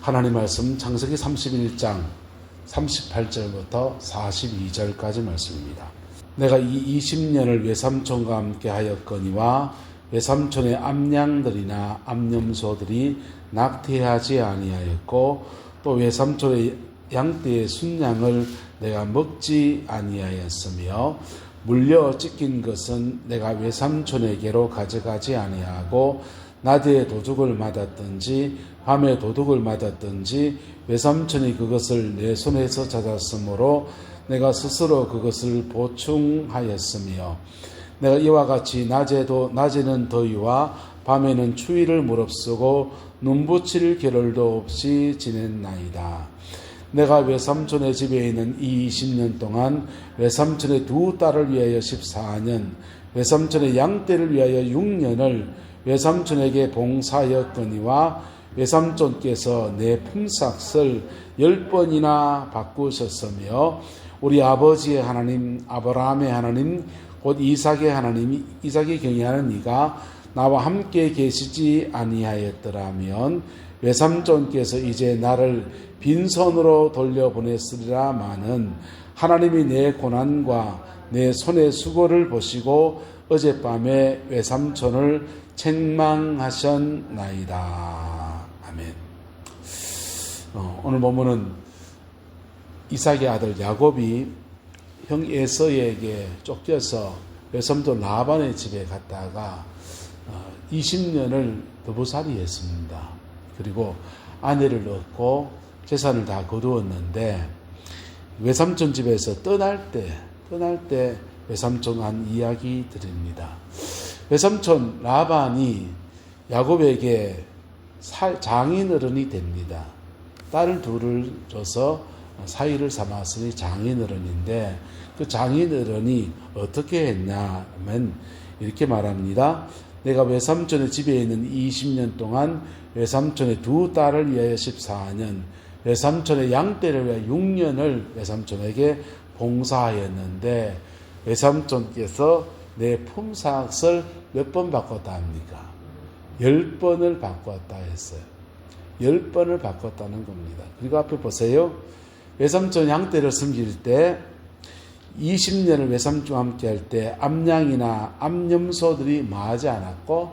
하나님 말씀 창세기 31장 38절부터 42절까지 말씀입니다. 내가 이 20년을 외삼촌과 함께 하였거니와 외삼촌의 암양들이나 암염소들이 낙태하지 아니하였고 또 외삼촌의 양떼의 순양을 내가 먹지 아니하였으며 물려 찢긴 것은 내가 외삼촌에게로 가져가지 아니하고 낮에 도둑을 맞았든지 밤에 도둑을 맞았든지 외삼촌이 그것을 내 손에서 찾았으므로 내가 스스로 그것을 보충하였으며 내가 이와 같이 낮에는 더위와 밤에는 추위를 무릅쓰고 눈붙일 겨를도 없이 지냈나이다. 내가 외삼촌의 집에 있는 이 20년 동안 외삼촌의 두 딸을 위하여 14년, 외삼촌의 양떼를 위하여 6년을 외삼촌에게 봉사하였거니와 외삼촌께서 내 품삯을 10번이나 바꾸셨으며 우리 아버지의 하나님 아브라함의 하나님 곧 이삭의 하나님 이삭이 경외하는 이가 나와 함께 계시지 아니하였더라면 외삼촌께서 이제 나를 빈손으로 돌려보냈으리라마는 하나님이 내 고난과 내 손의 수고를 보시고 어젯밤에 외삼촌을 책망하셨나이다. 아멘. 오늘 본문은 이삭의 아들 야곱이 형 에서에게 쫓겨서 외삼촌 라반의 집에 갔다가 20년을 더부살이 했습니다. 그리고 아내를 얻고 재산을 다 거두었는데 외삼촌 집에서 떠날 때 외삼촌 한 이야기 드립니다. 외삼촌 라반이 야곱에게 장인어른이 됩니다. 딸을 둘을 줘서 사위를 삼았으니 장인어른인데 그 장인어른이 어떻게 했냐 하면 이렇게 말합니다. 내가 외삼촌의 집에 있는 20년 동안 외삼촌의 두 딸을 위하여 14년, 외삼촌의 양떼를 위하여 6년을 외삼촌에게 봉사하였는데 외삼촌께서 내 품삯을 몇 번 바꿨다 합니까? 10번을 바꿨다 했어요. 10번을 바꿨다는 겁니다. 그리고 앞에 보세요. 외삼촌 양떼를 섬길 때 20년을 외삼촌과 함께 할 때 암양이나 암염소들이 뭐하지 않았고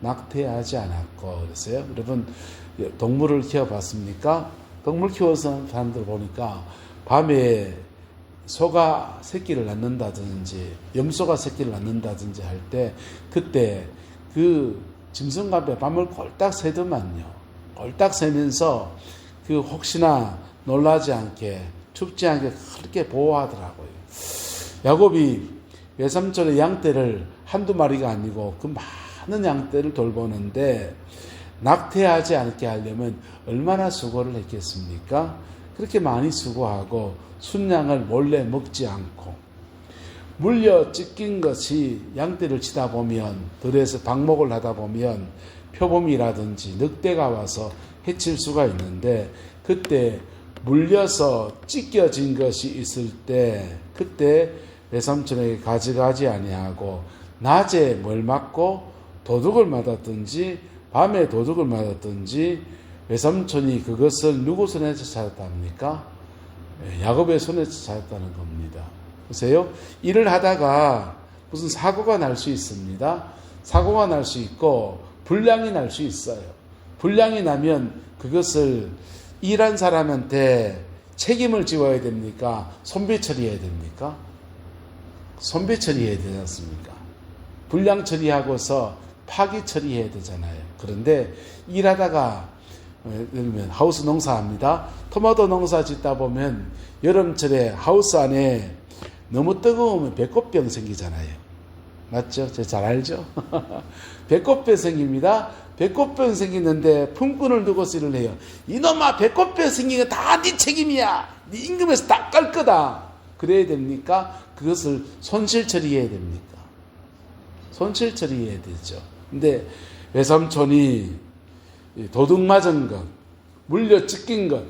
낙태하지 않았고 그랬어요. 여러분 동물을 키워봤습니까? 동물 키워서 사람들 보니까 밤에 소가 새끼를 낳는다든지 염소가 새끼를 낳는다든지 할 때 그때 그 짐승과 함께 밤을 꼴딱 새더만요. 꼴딱 새면서 그 혹시나 놀라지 않게 춥지 않게 그렇게 보호하더라고요. 야곱이 외삼촌의 양떼를 한두 마리가 아니고 그 많은 양떼를 돌보는데 낙태하지 않게 하려면 얼마나 수고를 했겠습니까? 그렇게 많이 수고하고 순양을 몰래 먹지 않고 물려 찢긴 것이 양떼를 치다 보면 들에서 방목을 하다 보면 표범이라든지 늑대가 와서 해칠 수가 있는데 그때 물려서 찢겨진 것이 있을 때 그때 외삼촌에게 가져가지 아니하고 낮에 뭘 맞고 도둑을 맞았든지 밤에 도둑을 맞았든지 외삼촌이 그것을 누구 손에서 찾았답니까? 야곱의 손에서 찾았다는 겁니다. 보세요. 일을 하다가 무슨 사고가 날 수 있습니다. 사고가 날 수 있고 불량이 날 수 있어요. 불량이 나면 그것을 일한 사람한테 책임을 지워야 됩니까? 손배 처리해야 됩니까? 손배 처리해야 되지 않습니까? 불량 처리하고서 파기 처리해야 되잖아요. 그런데 일하다가 예를 들면 하우스 농사합니다. 토마토 농사 짓다 보면 여름철에 하우스 안에 너무 뜨거우면 배꼽병 생기잖아요. 맞죠? 제가 잘 알죠? 배꼽병 생깁니다. 배꼽병 생기는데 품꾼을 두고서 일을 해요. 이놈아 배꼽병 생긴 거 다 네 책임이야. 네 임금에서 다 깔 거다. 그래야 됩니까? 그것을 손실 처리해야 됩니까? 손실 처리해야 되죠. 근데 외삼촌이 도둑 맞은 것, 물려 찢긴 것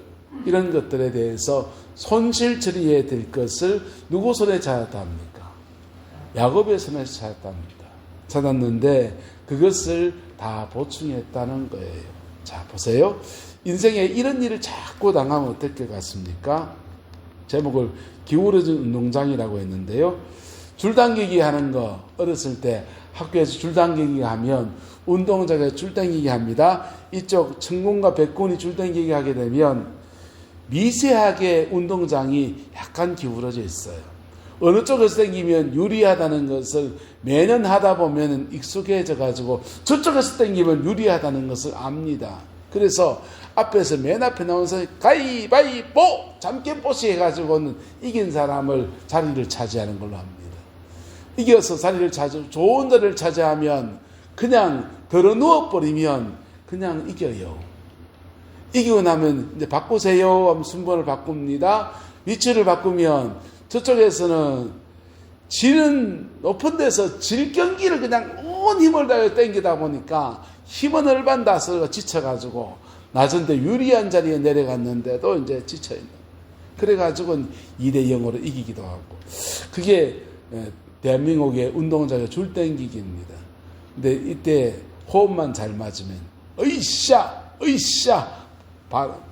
이런 것들에 대해서 손실 처리해야 될 것을 누구 손에 찾았다 합니까? 야곱의 손에서 찾았답니다. 찾았는데 그것을 다 보충했다는 거예요. 자, 보세요. 인생에 이런 일을 자꾸 당하면 어떨 것 같습니까? 제목을 기울어진 운동장이라고 했는데요. 줄당기기 하는 거, 어렸을 때 학교에서 줄당기기 하면 운동장에 줄당기기 합니다. 이쪽 천군과 백군이 줄당기기 하게 되면 미세하게 운동장이 약간 기울어져 있어요. 어느 쪽에서 당기면 유리하다는 것을 매년 하다 보면 익숙해져 가지고 저쪽에서 당기면 유리하다는 것을 압니다. 그래서 앞에서 맨 앞에 나와서 가위바위보 잠깨뽀시 해가지고는 이긴 사람을 자리를 차지하는 걸로 합니다. 이겨서 자리를 좋은 자리를 차지하면 그냥 들어 누워버리면 그냥 이겨요. 이기고 나면 이제 바꾸세요 하면 순번을 바꿉니다. 위치를 바꾸면 저쪽에서는 지는 높은 데서 질 경기를 그냥 온 힘을 다해 당기다 보니까 힘은 얼반다서 지쳐가지고 낮은 데 유리한 자리에 내려갔는데도 이제 지쳐있는. 그래가지고 2대0으로 이기기도 하고. 그게 대한민국의 운동장의 줄당기기입니다. 근데 이때 호흡만 잘 맞으면 으쌰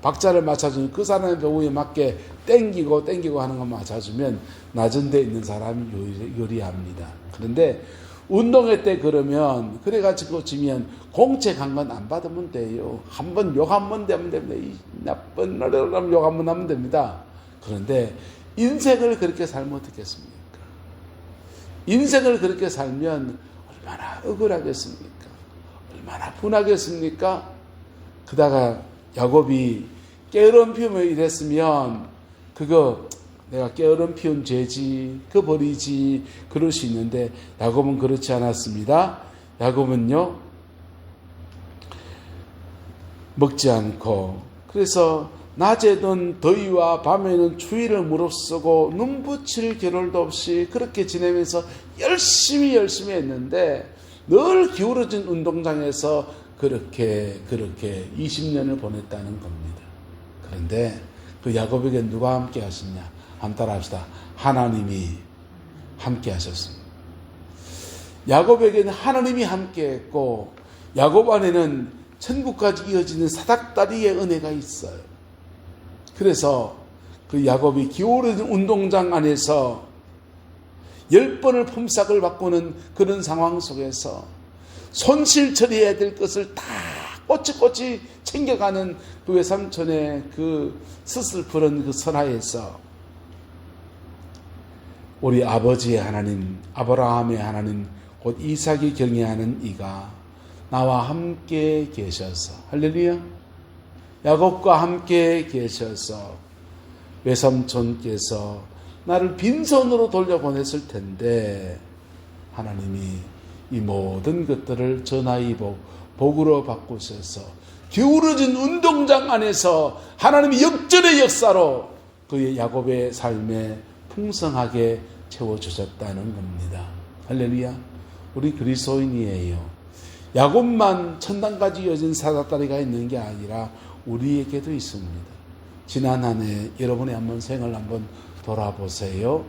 박자를 맞춰주면 그 사람의 배우에 맞게 땡기고 하는 거 맞춰주면 낮은 데 있는 사람이 유리합니다. 그런데 운동회 때 그러면 그래가지고 지면 공책 한 건 안 받으면 돼요. 한 번 욕 한 번 되면 됩니다. 이 나쁜 놈 욕 한 번 하면 됩니다. 그런데 인생을 그렇게 살면 어떻겠습니까? 인생을 그렇게 살면 얼마나 억울하겠습니까? 얼마나 분하겠습니까? 그다가 야곱이 게으름 피우며 이랬으면 그거 내가 게으름 피운 죄지, 그 버리지 그럴 수 있는데 야곱은 그렇지 않았습니다. 야곱은요 먹지 않고 그래서 낮에는 더위와 밤에는 추위를 무릅쓰고 눈붙일 겨를도 없이 그렇게 지내면서 열심히 했는데 늘 기울어진 운동장에서 그렇게 20년을 보냈다는 겁니다. 그런데 그 야곱에게 누가 함께 하셨냐? 한번 따라합시다. 하나님이 함께 하셨습니다. 야곱에게는 하나님이 함께 했고 야곱 안에는 천국까지 이어지는 사닥다리의 은혜가 있어요. 그래서 그 야곱이 기울어진 운동장 안에서 10번을 품삯을 바꾸는 그런 상황 속에서 손실 처리해야 될 것을 다 꼬치꼬치 챙겨가는 그 외삼촌의 그 스슬프른 그 선하에서 우리 아버지의 하나님, 아브라함의 하나님, 곧 이삭이 경외하는 이가 나와 함께 계셔서 할렐루야. 야곱과 함께 계셔서 외삼촌께서 나를 빈손으로 돌려보냈을 텐데 하나님이 이 모든 것들을 전하이 복으로 바꾸셔서 기울어진 운동장 안에서 하나님이 역전의 역사로 그의 야곱의 삶에 풍성하게 채워주셨다는 겁니다. 할렐루야. 우리 그리스도인이에요. 야곱만 천당까지 이어진 사닥다리가 있는 게 아니라 우리에게도 있습니다. 지난 한 해 여러분의 한번 생을 한번 돌아보세요.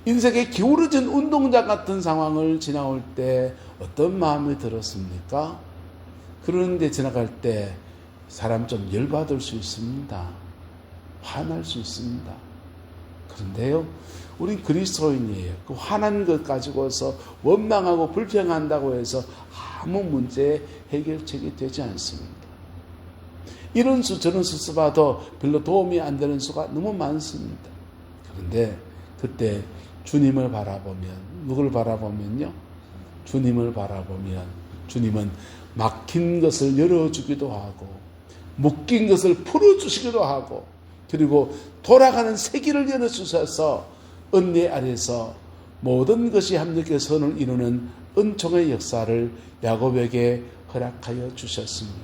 인생의 기울어진 운동장 같은 상황을 지나올 때 어떤 마음이 들었습니까? 그런데 지나갈 때 사람 좀 열받을 수 있습니다. 화날 수 있습니다. 그런데요, 우린 그리스도인이에요. 그 화난 것 가지고서 원망하고 불평한다고 해서 아무 문제 해결책이 되지 않습니다. 이런 수 저런 수 써봐도 별로 도움이 안 되는 수가 너무 많습니다. 그런데 그때 주님을 바라보면, 누굴 바라보면요? 주님을 바라보면 주님은 막힌 것을 열어주기도 하고 묶인 것을 풀어주시기도 하고 그리고 돌아가는 세기를 열어주셔서 은혜 아래서 모든 것이 합력해 선을 이루는 은총의 역사를 야곱에게 허락하여 주셨습니다.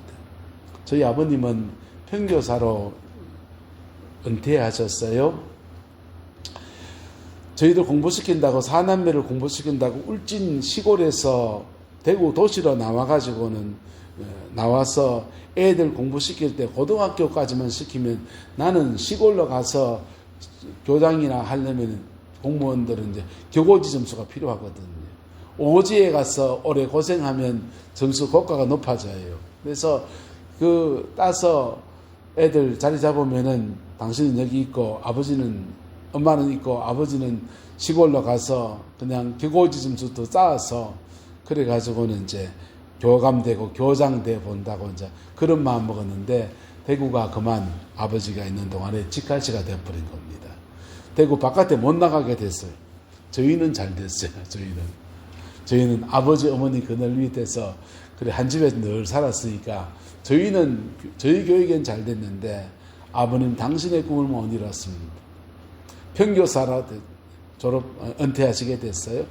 저희 아버님은 평교사로 은퇴하셨어요. 저희들 공부시킨다고, 사남매를 공부시킨다고 울진 시골에서 대구 도시로 나와서 애들 공부시킬 때 고등학교까지만 시키면 나는 시골로 가서 교장이나 하려면 공무원들은 이제 교고지 점수가 필요하거든요. 오지에 가서 오래 고생하면 점수 고가가 높아져요. 그래서 따서 애들 자리 잡으면은 당신은 여기 있고 엄마는 있고 아버지는 시골로 가서 그냥 겨고지 점수도 쌓아서 그래가지고는 이제 교감되고 교장돼 본다고 이제 그런 마음 먹었는데 대구가 그만 아버지가 있는 동안에 직갈치가 되어버린 겁니다. 대구 바깥에 못 나가게 됐어요. 저희는 잘 됐어요. 저희는 아버지 어머니 그늘 밑에서 그래 한 집에서 늘 살았으니까 저희 교육엔 잘 됐는데 아버님 당신의 꿈을 못 이뤘습니다. 평교사라 은퇴하시게 됐어요.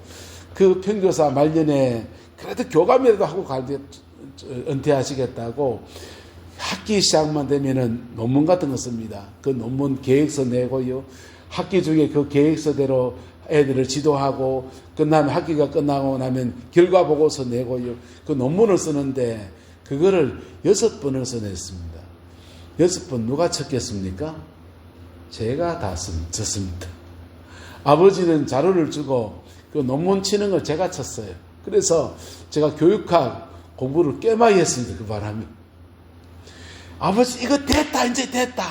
그 평교사 말년에 그래도 교감이라도 하고 은퇴하시겠다고 학기 시작만 되면은 논문 같은 거 씁니다. 그 논문 계획서 내고요. 학기 중에 그 계획서대로 애들을 지도하고 끝나면 학기가 끝나고 나면 결과 보고서 내고요. 그 논문을 쓰는데 그거를 6번을 써냈습니다. 6번 누가 쳤겠습니까? 제가 다 쳤습니다. 아버지는 자료를 주고 그 논문 치는 걸 제가 쳤어요. 그래서 제가 교육학 공부를 꽤 많이 했습니다. 그 바람에. 아버지 이거 됐다. 이제 됐다.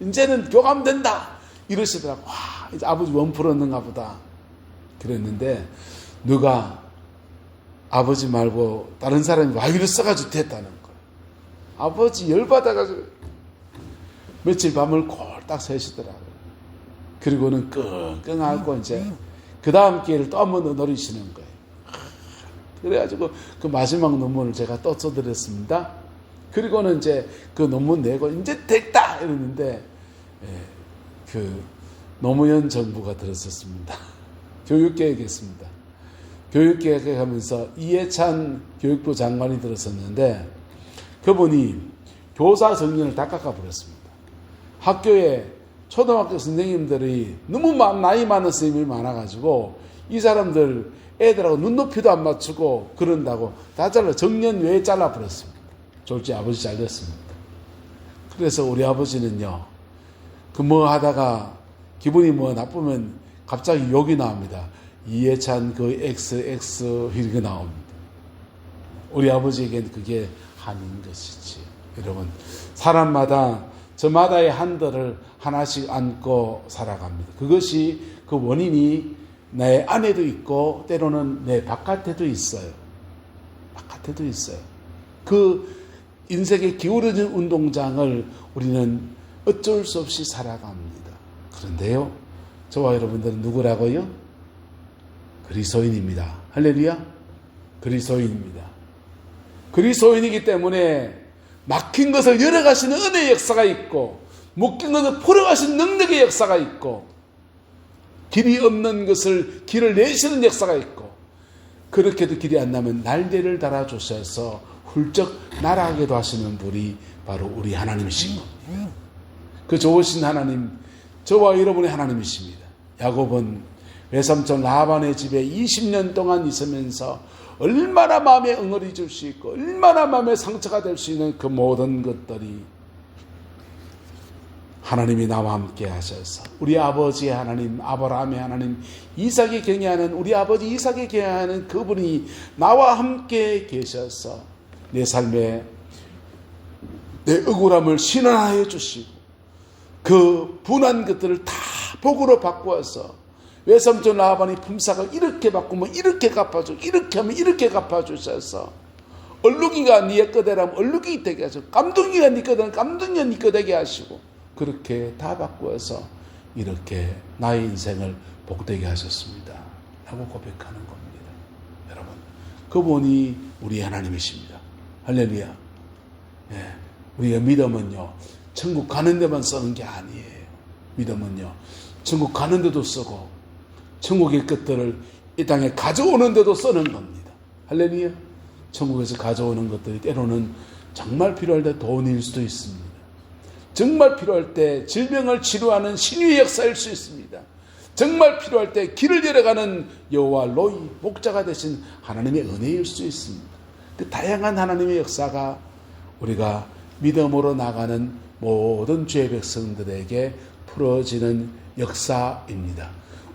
이제는 교감된다. 이러시더라고. 와, 이제 아버지 원 풀었는가 보다. 그랬는데 누가 아버지 말고 다른 사람이 와이를 써가지고 됐다는 거예요. 아버지 열받아가지고 며칠 밤을 꼴딱 새시더라고요. 그리고는 끙끙 앓고 이제 그 다음 기회를 또 한 번 더 노리시는 거예요. 그래가지고 그 마지막 논문을 제가 또 써드렸습니다. 그리고는 이제 그 논문 내고 이제 됐다 이러는데 그 노무현 정부가 들었었습니다. 교육개혁했습니다. 교육개혁하면서 이해찬 교육부 장관이 들었었는데 그분이 교사 정년을 다 깎아버렸습니다. 학교에 초등학교 선생님들이 너무 나이 많은 선생님이 많아가지고 이 사람들 애들하고 눈높이도 안 맞추고 그런다고 다 정년 외에 잘라버렸습니다. 졸지 아버지 잘렸습니다. 그래서 우리 아버지는요, 그 뭐 하다가 기분이 뭐 나쁘면 갑자기 욕이 나옵니다. 이해찬 그 XX 이렇게 나옵니다. 우리 아버지에게는 그게 한인 것이지. 여러분, 사람마다 저마다의 한들을 하나씩 안고 살아갑니다. 그것이 그 원인이 내 안에도 있고 때로는 내 바깥에도 있어요. 바깥에도 있어요. 그 인생의 기울어진 운동장을 우리는 어쩔 수 없이 살아갑니다. 그런데요, 저와 여러분들은 누구라고요? 그리스도인입니다. 할렐루야. 그리스도인입니다. 그리스도인이기 때문에 막힌 것을 열어가시는 은혜의 역사가 있고 묶인 것을 풀어가시는 능력의 역사가 있고 길이 없는 것을 길을 내시는 역사가 있고 그렇게도 길이 안 나면 날개를 달아주셔서 훌쩍 날아가게도 하시는 분이 바로 우리 하나님이신 겁니다. 그 좋으신 하나님, 저와 여러분의 하나님이십니다. 야곱은 외삼촌 라반의 집에 20년 동안 있으면서 얼마나 마음에 응어리 줄 수 있고 얼마나 마음에 상처가 될 수 있는 그 모든 것들이 하나님이 나와 함께 하셔서 우리 아버지의 하나님, 아브라함의 하나님, 이삭이 경외하는 우리 아버지 이삭이 경외하는 그분이 나와 함께 계셔서 내 삶에 내 억울함을 신원하여 주시고 그 분한 것들을 다 복으로 바꾸어서 외삼촌 라반이 품삯을 이렇게 바꾸면 이렇게 갚아주고 이렇게 하면 이렇게 갚아주셔서 얼룩이가 네 거되라면 얼룩이 되게 하시고 깜둥이가 네 거되라면 깜둥이가 네 거 되게 하시고 그렇게 다 바꾸어서 이렇게 나의 인생을 복되게 하셨습니다 라고 고백하는 겁니다. 여러분, 그분이 우리 하나님이십니다. 할렐루야. 예, 우리의 믿음은요 천국 가는 데만 쓰는 게 아니에요. 믿음은요 천국 가는 데도 쓰고 천국의 것들을 이 땅에 가져오는 데도 쓰는 겁니다. 할렐루야. 천국에서 가져오는 것들이 때로는 정말 필요할 때 돈일 수도 있습니다. 정말 필요할 때 질병을 치료하는 신유의 역사일 수 있습니다. 정말 필요할 때 길을 열어가는 여호와 로이 목자가 되신 하나님의 은혜일 수 있습니다. 그 다양한 하나님의 역사가 우리가 믿음으로 나가는 모든 주의 백성들에게 풀어지는 역사입니다.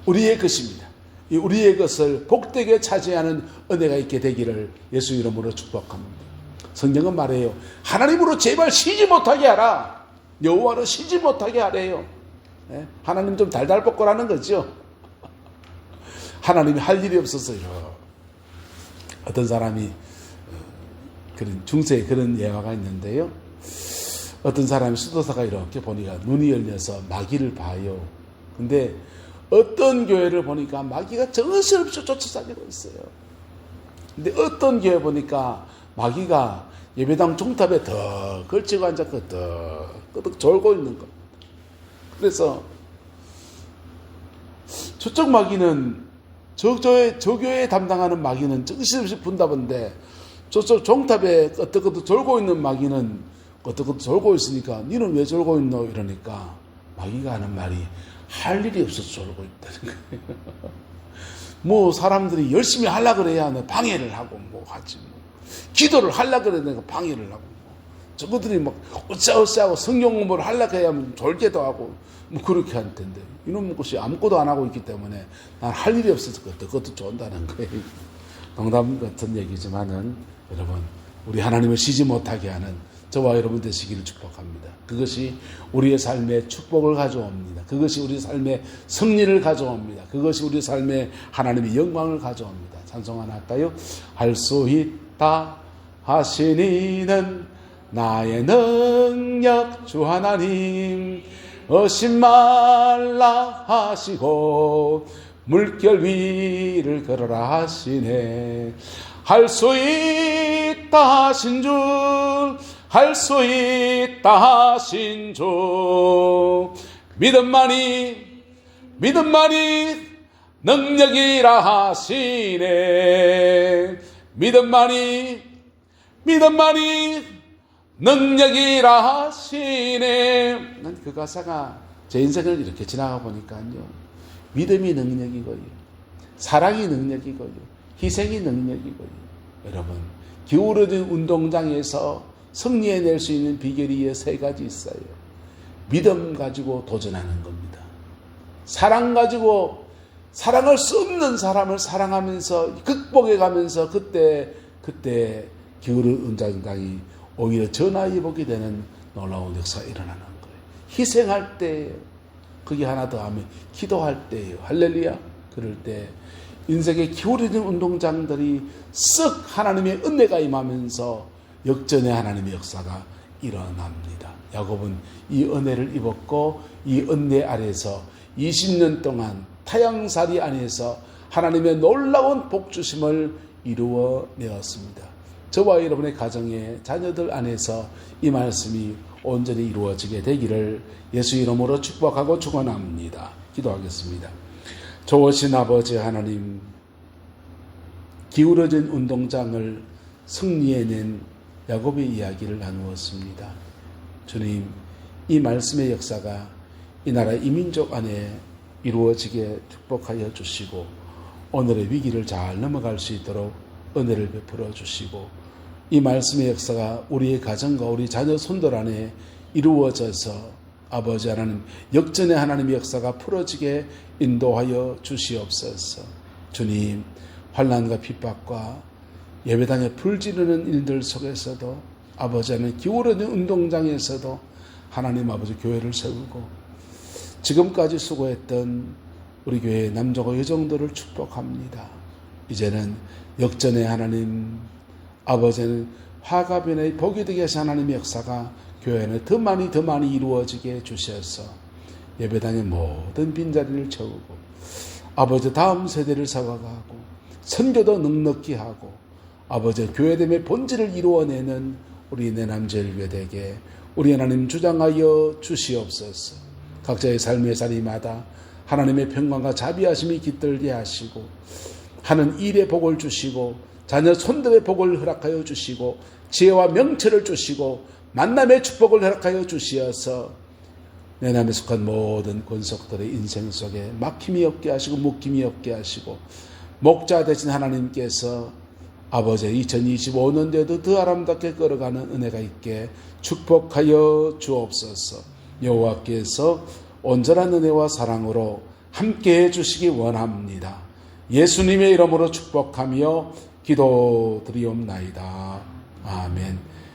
우리의 것입니다. 이 우리의 것을 복되게 차지하는 은혜가 있게 되기를 예수 이름으로 축복합니다. 성경은 말해요. 하나님으로 제발 쉬지 못하게 하라. 여호와로 쉬지 못하게 하래요. 하나님 좀 달달볶으라는 거죠. 하나님이 할 일이 없어서요. 어떤 사람이 그런 중세에 그런 예화가 있는데요. 어떤 사람이 수도사가 이렇게 보니까 눈이 열려서 마귀를 봐요. 근데 어떤 교회를 보니까 마귀가 정신없이 쫓아다니고 있어요. 근데 어떤 교회 보니까 마귀가 예배당 종탑에 더 걸치고 앉았고 더 끄덕 졸고 있는 겁니다. 그래서 저쪽 마귀는 저 교회에 담당하는 마귀는 정신없이 분다본데 저쪽 종탑에 끄덕끄덕 졸고 있는 마귀는 끄덕끄덕 졸고 있으니까 니는 왜 졸고 있노? 이러니까 마귀가 하는 말이 할 일이 없어서 졸고 있다는 거예요. 뭐 사람들이 열심히 하려고 그래야 방해를 하고 뭐 하지 뭐. 기도를 하려고 그래야 내가 방해를 하고 뭐. 저것들이 막 어쩌어쩌하고 성경 공부를 하려고 해야 졸게도 하고 뭐 그렇게 할 텐데 이놈 것이 아무것도 안 하고 있기 때문에 난 할 일이 없어서 그것도 좋은다는 거예요. 농담 같은 얘기지만은 여러분 우리 하나님을 쉬지 못하게 하는 저와 여러분 되시기를 축복합니다. 그것이 우리의 삶에 축복을 가져옵니다. 그것이 우리 삶에 승리를 가져옵니다. 그것이 우리 삶에 하나님의 영광을 가져옵니다. 찬송 하나 할까요? 할 수 있다 하시니는 나의 능력 주 하나님 의심 말라 하시고 물결 위를 걸어라 하시네. 할 수 있다 하신 주 할 수 있다 하신 주 믿음만이 능력이라 하시네. 믿음만이 능력이라 하시네. 난 그 가사가 제 인생을 이렇게 지나가 보니까요. 믿음이 능력이고요. 사랑이 능력이고요. 희생이 능력이고요. 여러분 기울어진 운동장에서 승리해낼 수 있는 비결이 세 가지 있어요. 믿음 가지고 도전하는 겁니다. 사랑 가지고 사랑할 수 없는 사람을 사랑하면서 극복해가면서 그때 기울어진 운동장이 오히려 전화위복이 되는 놀라운 역사가 일어나는 거예요. 희생할 때예요. 그게 하나 더 하면 기도할 때예요. 할렐루야. 그럴 때 인생의 기울어진 운동장들이 쓱 하나님의 은혜가 임하면서 역전의 하나님의 역사가 일어납니다. 야곱은 이 은혜를 입었고 이 은혜 아래서 20년 동안 타향살이 안에서 하나님의 놀라운 복주심을 이루어내었습니다. 저와 여러분의 가정의 자녀들 안에서 이 말씀이 온전히 이루어지게 되기를 예수 이름으로 축복하고 축원합니다. 기도하겠습니다. 좋으신 아버지 하나님, 기울어진 운동장을 승리해낸 야곱의 이야기를 나누었습니다. 주님, 이 말씀의 역사가 이 나라 이민족 안에 이루어지게 축복하여 주시고 오늘의 위기를 잘 넘어갈 수 있도록 은혜를 베풀어 주시고 이 말씀의 역사가 우리의 가정과 우리 자녀 손들 안에 이루어져서 아버지 하나님 역전의 하나님의 역사가 풀어지게 인도하여 주시옵소서. 주님, 환난과 핍박과 예배당에 불지르는 일들 속에서도 아버지 하나님 기울어진 운동장에서도 하나님 아버지 교회를 세우고 지금까지 수고했던 우리 교회의 남자와 여성들을 축복합니다. 이제는 역전의 하나님 아버지는 화가변의 복이 되게 하신 하나님의 역사가 교회 안에 더 많이 이루어지게 주셔서 예배당의 모든 빈자리를 채우고 아버지 다음 세대를 세워가고 선교도 넉넉히 하고 아버지 교회됨의 본질을 이루어내는 우리 내남제일교회 되게 우리 하나님 주장하여 주시옵소서. 각자의 삶의 자리마다 하나님의 평강과 자비하심이 깃들게 하시고 하는 일의 복을 주시고 자녀 손들의 복을 허락하여 주시고 지혜와 명철을 주시고 만남의 축복을 허락하여 주시어서 내남에 속한 모든 권속들의 인생 속에 막힘이 없게 하시고 묶임이 없게 하시고 목자 되신 하나님께서 아버지 2025년도에도 더 아름답게 걸어가는 은혜가 있게 축복하여 주옵소서. 여호와께서 온전한 은혜와 사랑으로 함께해 주시기 원합니다. 예수님의 이름으로 축복하며 기도드리옵나이다. 아멘.